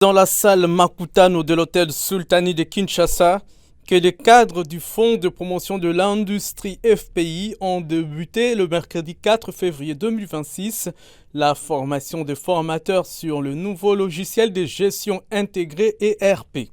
Dans la salle Makutano de l'hôtel Sultani de Kinshasa, que les cadres du Fonds de promotion de l'industrie FPI ont débuté le mercredi 4 février 2026 la formation des formateurs sur le nouveau logiciel de gestion intégrée ERP.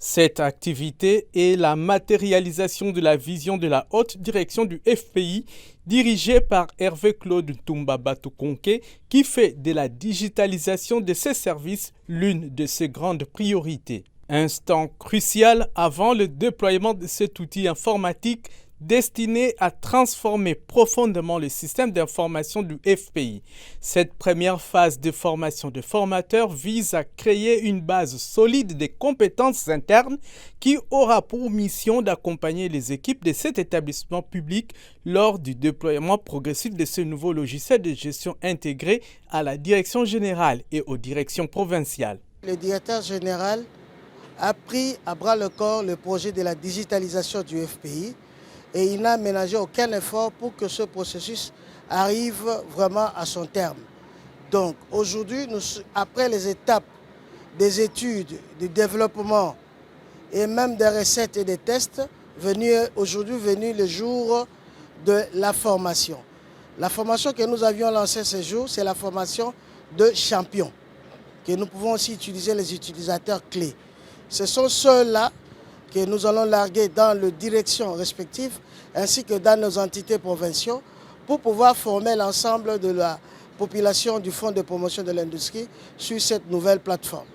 Cette activité est la matérialisation de la vision de la haute direction du FPI dirigée par Hervé-Claude Ntumba Batukonke qui fait de la digitalisation de ses services l'une de ses grandes priorités. Instant crucial avant le déploiement de cet outil informatique destiné à transformer profondément le système d'information du FPI. Cette première phase de formation de formateurs vise à créer une base solide de compétences internes qui aura pour mission d'accompagner les équipes de cet établissement public lors du déploiement progressif de ce nouveau logiciel de gestion intégré à la direction générale et aux directions provinciales. Le directeur général a pris à bras le corps le projet de la digitalisation du FPI et il n'a ménagé aucun effort pour que ce processus arrive vraiment à son terme. Donc aujourd'hui, après les étapes des études, du développement et même des recettes et des tests, aujourd'hui venu le jour de la formation. La formation que nous avions lancée ce jour, c'est la formation de champions, que nous pouvons aussi utiliser les utilisateurs clés. Ce sont ceux-là que nous allons larguer dans les directions respectives ainsi que dans nos entités provinciales pour pouvoir former l'ensemble de la population du Fonds de promotion de l'industrie sur cette nouvelle plateforme.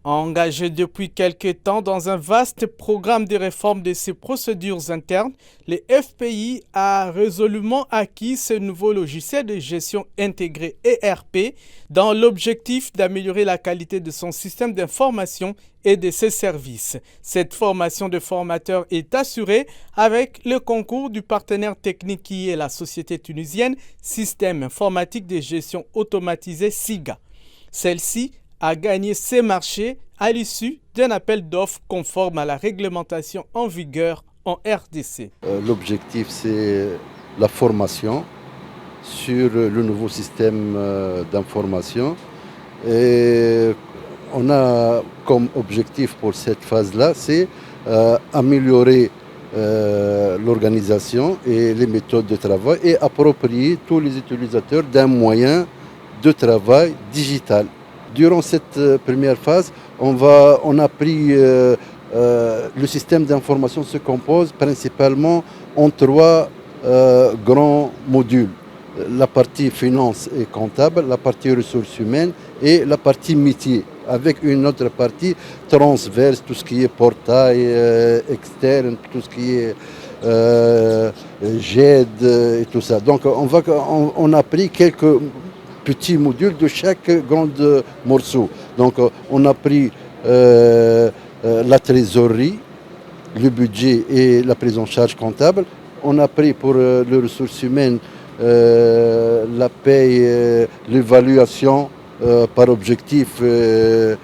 Engagé depuis quelque temps dans un vaste programme de réforme de ses procédures internes, le FPI a résolument acquis ce nouveau logiciel de gestion intégrée ERP dans l'objectif d'améliorer la qualité de son système d'information et de ses services. Cette formation de formateurs est assurée avec le concours du partenaire technique qui est la société tunisienne Système informatique de gestion automatisée SIGA. Celle-ci a gagné ses marchés à l'issue d'un appel d'offres conforme à la réglementation en vigueur en RDC. L'objectif, c'est la formation sur le nouveau système d'information. Et on a comme objectif pour cette phase-là, c'est améliorer l'organisation et les méthodes de travail et approprier tous les utilisateurs d'un moyen de travail digital. Durant cette première phase, on a pris le système d'information se compose principalement en trois grands modules. La partie finance et comptable, la partie ressources humaines et la partie métier, avec une autre partie transverse, tout ce qui est portail externe, tout ce qui est GED et tout ça. Donc on a pris quelques petits modules de chaque grand morceau. Donc on a pris la trésorerie, le budget et la prise en charge comptable. On a pris pour les ressources humaines la paye, l'évaluation par objectif et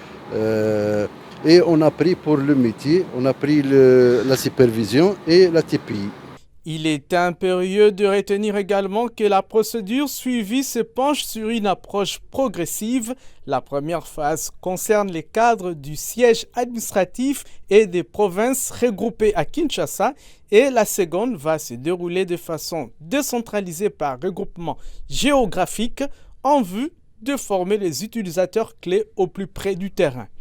on a pris pour le métier, on a pris la supervision et la TPI. Il est impérieux de retenir également que la procédure suivie se penche sur une approche progressive. La première phase concerne les cadres du siège administratif et des provinces regroupées à Kinshasa et la seconde va se dérouler de façon décentralisée par regroupement géographique en vue de former les utilisateurs clés au plus près du terrain.